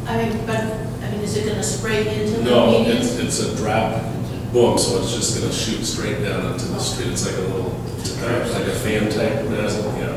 I mean, is it going to spray into the No, median? it's a drop boom, so it's just going to shoot straight down into the street. It's like a little, like a fan type, yeah.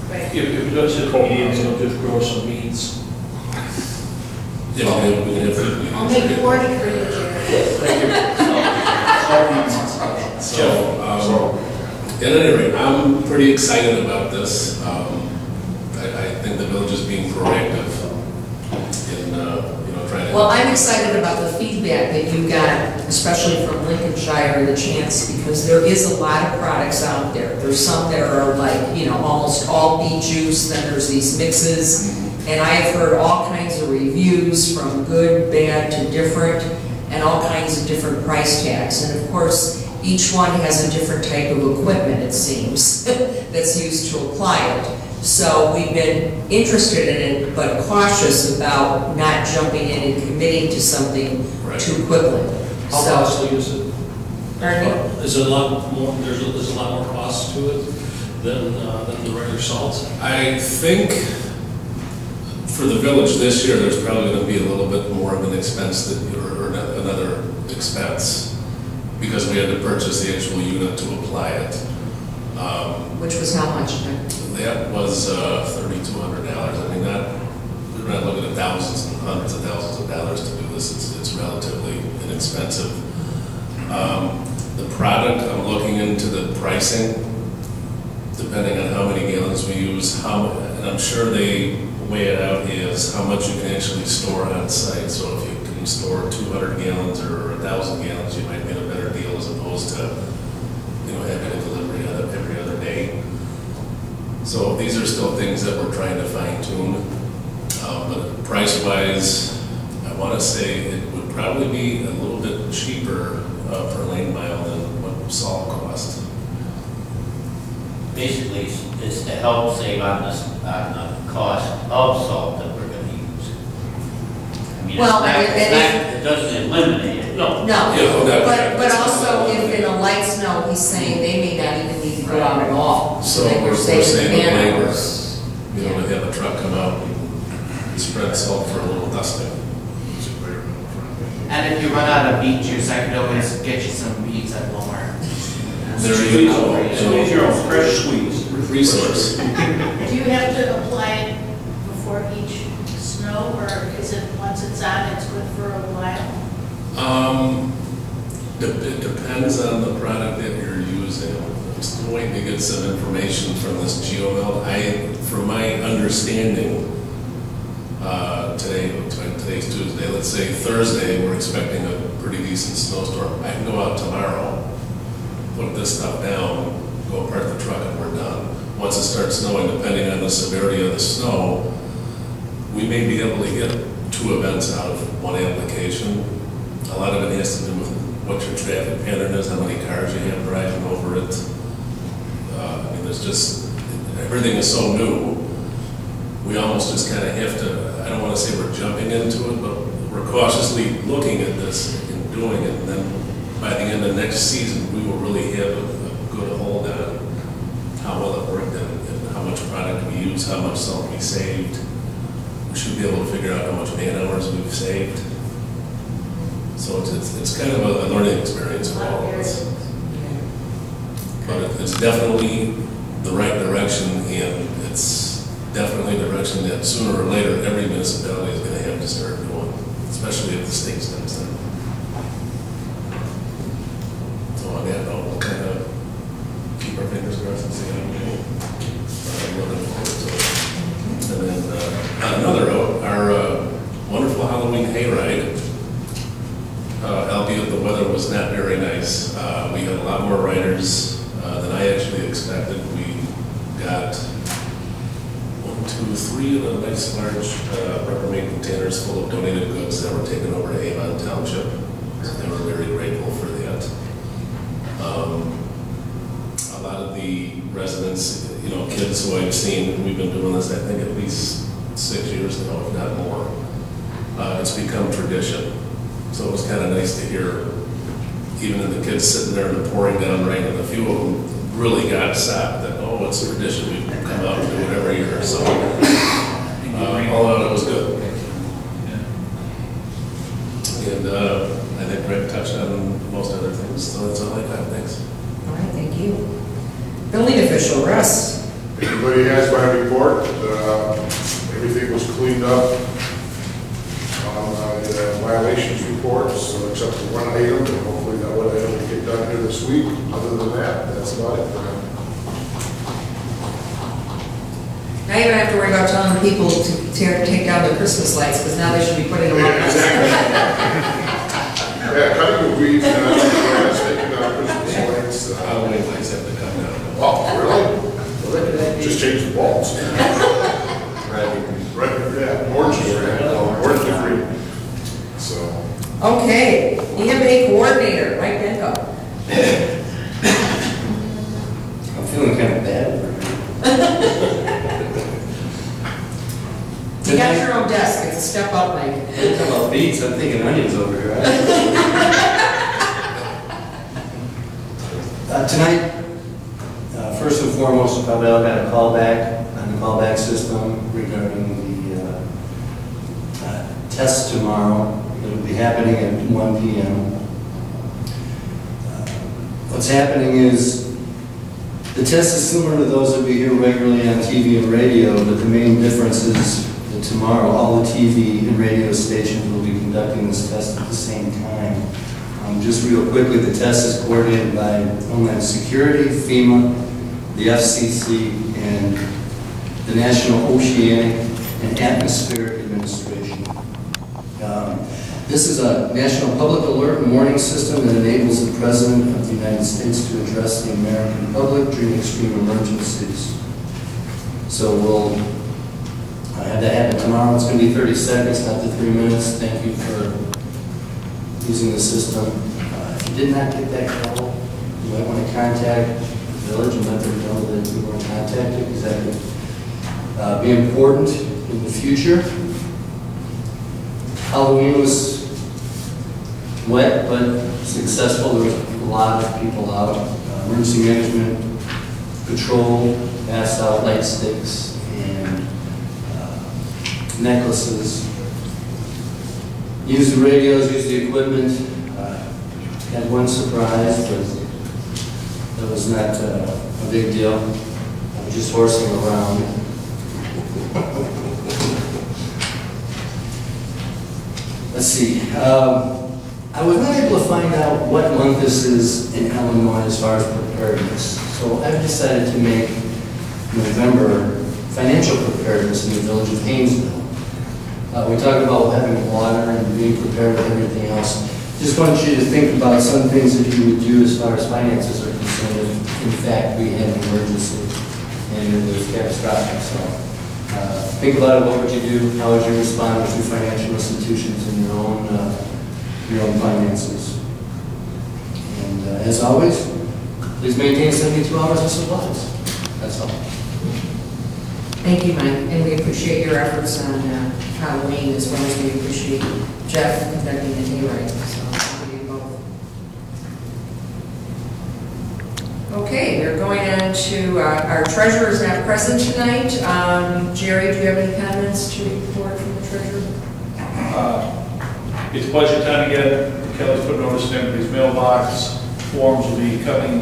Right. If it goes to the medians, it'll just grow some weeds. Yeah, we can have I'll make it work for you, Jerry. Thank you. So, at any rate, I'm pretty excited about this. I think the village is being proactive in, trying to. Well, I'm excited about the feedback that you got, especially from Lincolnshire, the chance, because there is a lot of products out there. There's some that are like, almost all beet juice, then there's these mixes, and I've heard all kinds of reviews from good, bad to different, and all kinds of different price tags. And of course, each one has a different type of equipment, it seems, that's used to apply it. So we've been interested in it, but cautious about not jumping in and committing to something too quickly. How costly is it? Pardon me? Is it a lot more? There's a lot more cost to it than the regular salt. I think for the village this year, there's probably going to be a little bit more of an expense or another expense because we had to purchase the actual unit to apply it. Which was how much? That was $3,200. I mean, we're not looking at thousands and hundreds of thousands of dollars to do this. It's relatively inexpensive. The product, I'm looking into the pricing, depending on how many gallons we use, and I'm sure they weigh it out is how much you can actually store on site. So if you can store 200 gallons or 1,000 gallons, you might get a better deal as opposed to, having a delivery every other day. So these are still things that we're trying to fine tune. But price-wise, I want to say it would probably be a little bit cheaper per lane mile than what salt cost. Basically, it's to help save on the cost of salt that we're going to use. I mean, Well, it doesn't eliminate it. No, Yeah, but also if in a light snow, he's saying they may not even need to go out at all. So then we're you're saving the man labor, hours. to have a truck come out and spread salt for a little dusting. And if you run out of beet juice, I could always get you some beets at Walmart. There you go. So it's your own fresh squeeze. Resource. Do you have to apply it before each snow, or is it once it's on, it's good for a while? It depends on the product that you're using. I'm still waiting to get some information from this GeoMelt. From my understanding, today's Tuesday, let's say Thursday, we're expecting a pretty decent snowstorm. I can go out tomorrow, put this stuff down, go park the truck, and we're done. Once it starts snowing, depending on the severity of the snow, we may be able to get 2 events out of one application. A lot of it has to do with what your traffic pattern is, how many cars you have driving over it. I mean, there's just, everything is so new. We almost just kind of have to, I don't want to say we're jumping into it, but we're cautiously looking at this and doing it. And then by the end of next season, we will really have a good hold on how well it worked and how much product we use, how much salt we saved. We should be able to figure out how much man hours we've saved. So it's kind of a learning experience for all of us. But it's definitely the right direction, and it's definitely a direction that sooner or later every municipality is going to have to start doing, especially if the state steps in. So on that note, we'll kind of keep our fingers crossed and see how we go. I'm looking forward to it. And then on another note, our wonderful Halloween hayride, albeit the weather was not very nice. We had a lot more riders than I actually expected. We got 1, 2, 3 of the nice large rubber-made containers full of donated goods that were taken over to Avon Township. So they were very grateful for that. A lot of the residents, kids who I've seen, we've been doing this, I think, at least 6 years now, if not more. It's become tradition. So it was kind of nice to hear, even the kids sitting there in the pouring down rain, and a few of them really got socked that, oh, it's a tradition, we come out and do it every year. So all in all, it was good. So that's all I got, thanks. All right, thank you. Building official, Russ. Everybody has my report. Everything was cleaned up on the violations report, so except for one item, and hopefully that one item will get done here this week. Other than that, that's about it for now. Now you don't have to worry about telling people to take down the Christmas lights, because now they should be putting them up. Exactly. Yeah, cutting the weeds, taking down Christmas lights. How many lights have to come down? Oh, really? Just change the bulbs. Right, yeah, orange is red, orange is green. So. Okay, EMA coordinator, Mike Denko. I'm feeling kind of bad. You got your own desk, it's a step up, Mike. Talking about beets, I'm thinking onions over here. Tonight, first and foremost, probably I've got a callback on the callback system regarding the test tomorrow. It'll be happening at 1 p.m. What's happening is the test is similar to those that we hear regularly on TV and radio, but the main difference is that tomorrow all the TV and radio stations will be conducting this test at the same time. Just real quickly, the test is coordinated by Homeland Security, FEMA, the FCC, and the National Oceanic and Atmospheric Administration. This is a national public alert and warning system that enables the President of the United States to address the American public during extreme emergencies. So we'll have that happen tomorrow. It's going to be 30 seconds, not to 3 minutes. Thank you for using the system. If you did not get that call, you might want to contact the village and let them know that you were contacted, because that would be important in the future. Halloween was wet but successful. There was a lot of people out. Emergency management patrol passed out light sticks and necklaces. Used the radios, used the equipment. Had one surprise, but that was not a big deal. I was just horsing around. Let's see. I was not able to find out what month this is in Illinois as far as preparedness. So I've decided to make November financial preparedness in the village of Hainesville. We talk about having water and being prepared with everything else. Just want you to think about some things that you would do as far as finances are concerned if, in fact, we had an emergency and it was catastrophic. So think about it. What would you do? How would you respond to financial institutions in your own finances? And as always, please maintain 72 hours of supplies. That's all. Thank you, Mike, and we appreciate your efforts on Halloween, as well as we appreciate Jeff conducting the hayride. So we do both. Okay, we're going on to our treasurer is not present tonight. Jerry, do you have any comments to report from the treasurer? It's budget time again. Kelly's put notice in everybody's mailbox. Forms will be coming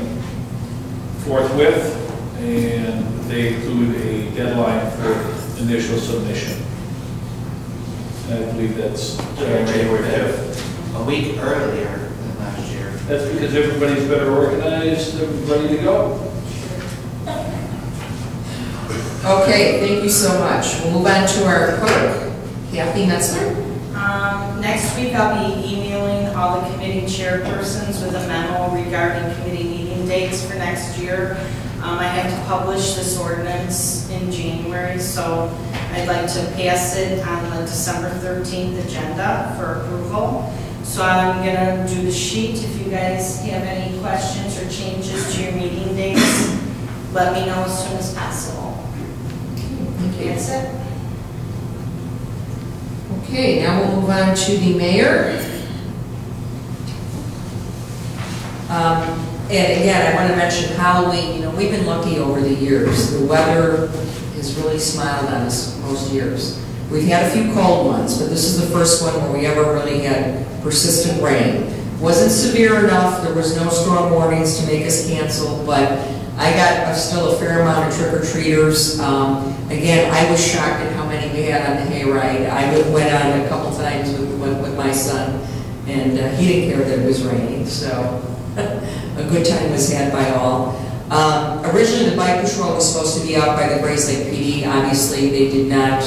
forthwith, and they include a deadline for initial submission. And I believe that's January 5th. A week earlier than last year. That's because everybody's better organized and ready to go. Okay, thank you so much. We'll move on to our clerk, Kathy Metzler. Next week I'll be emailing all the committee chairpersons with a memo regarding committee meeting dates for next year. I have to publish this ordinance in January, so I'd like to pass it on the December 13th agenda for approval. So I'm going to do the sheet. If you guys have any questions or changes to your meeting dates, let me know as soon as possible. Thank you. That's it. Okay, now we'll move on to the mayor. And again, I want to mention Halloween. You know, we've been lucky over the years. The weather has really smiled on us most years. We've had a few cold ones, but this is the first one where we ever really had persistent rain. Wasn't severe enough, there was no storm warnings to make us cancel, but I got still a fair amount of trick-or-treaters. Again, I was shocked at how many we had on the hayride. I went on a couple times with my son, and he didn't care that it was raining, so a good time was had by all. Originally, the bike patrol was supposed to be out by the Grays Lake PD. Obviously, they did not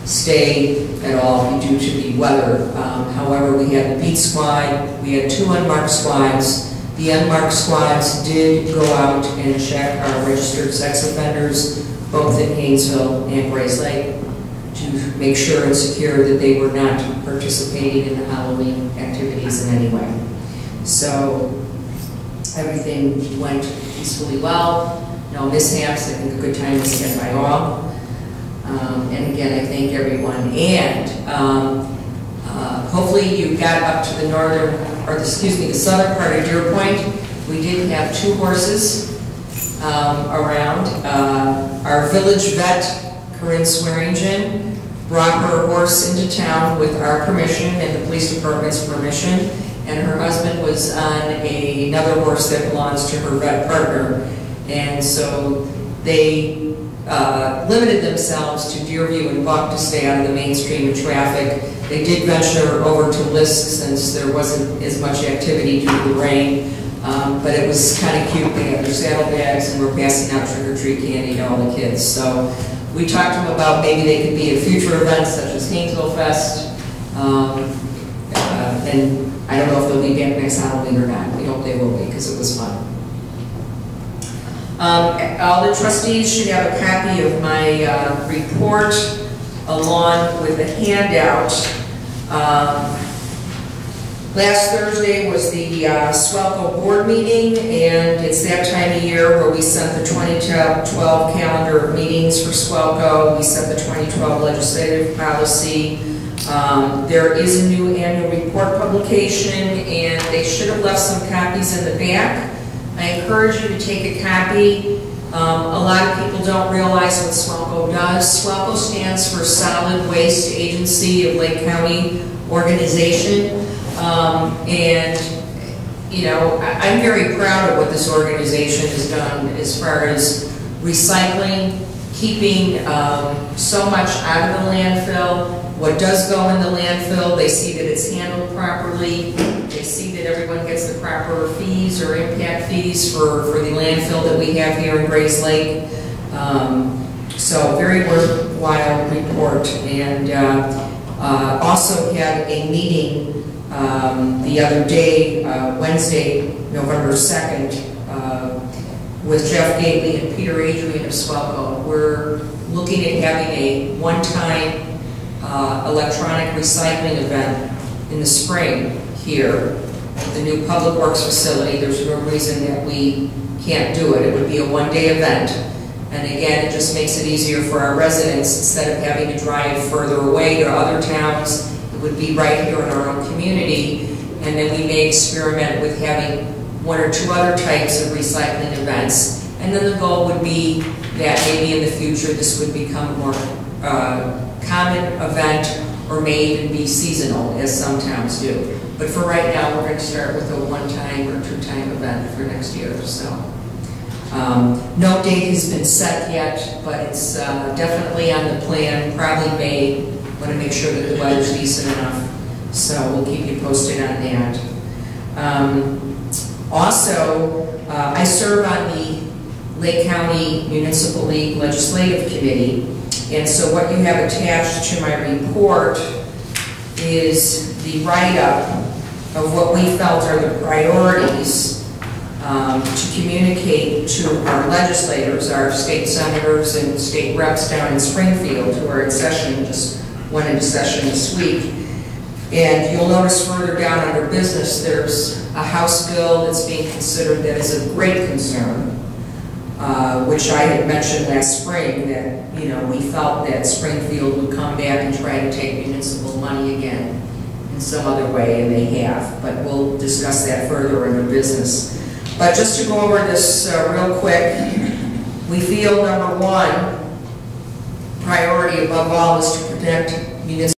stay at all due to the weather. However, we had the beat squad, we had 2 unmarked squads. The unmarked squads did go out and check our registered sex offenders, both in Hainesville and Grays Lake, to make sure and secure that they were not participating in the Halloween activities in any way. So everything went peacefully well, no mishaps. I think a good time was had by all. And again, I thank everyone. And hopefully you got up to the northern, or excuse me, the southern part of Deer Point. We did have 2 horses around. Our village vet, Corinne Swearingen, brought her horse into town with our permission and the police department's permission, and her husband was on another horse that belongs to her vet partner. And so they limited themselves to Deerview and Buck to stay out of the mainstream of traffic. They did venture over to Lisk since there wasn't as much activity due to the rain, but it was kind of cute. They had their saddlebags and were passing out trick-or-treat candy to all the kids. So we talked to them about maybe they could be at future events such as Hainesville Fest, and I don't know if they'll be back next Halloween or not. We hope they will be because it was fun. All the trustees should have a copy of my report along with a handout. Last Thursday was the Swelco board meeting, and it's that time of year where we set the 2012 calendar of meetings for Swelco. We set the 2012 legislative policy. There is a new annual report publication, and they should have left some copies in the back. I encourage you to take a copy. A lot of people don't realize what SWALCO does. SWALCO stands for Solid Waste Agency of Lake County Organization. And, you know, I'm very proud of what this organization has done as far as recycling, keeping so much out of the landfill. What does go in the landfill, they see that it's handled properly. They see that everyone gets the proper fees or impact fees for the landfill that we have here in Grays Lake. So very worthwhile report. And also had a meeting the other day, Wednesday, November 2nd, with Jeff Gately and Peter Adrian of Swelco. We're looking at having a one-time electronic recycling event in the spring here at the new Public Works facility. There's no reason that we can't do it. It would be a one-day event. And again, it just makes it easier for our residents. Instead of having to drive further away to other towns, it would be right here in our own community. And then we may experiment with having one or two other types of recycling events. And then the goal would be that maybe in the future this would become a more common event, or may even be seasonal, as some towns do. But for right now, we're going to start with a one-time or two-time event for next year. So, no date has been set yet, but it's definitely on the plan. Probably May. Want to make sure that the weather's decent enough. So we'll keep you posted on that. Also, I serve on the Lake County Municipal League Legislative Committee. And so what you have attached to my report is the write-up of what we felt are the priorities to communicate to our legislators, our state senators and state reps down in Springfield who are in session, just went into session this week. And you'll notice further down under business, there's a House bill that's being considered that is of great concern. Which I had mentioned last spring, that, you know, we felt that Springfield would come back and try to take municipal money again in some other way, and they have. But we'll discuss that further under business. But just to go over this real quick, we feel number one, priority above all is to protect municipal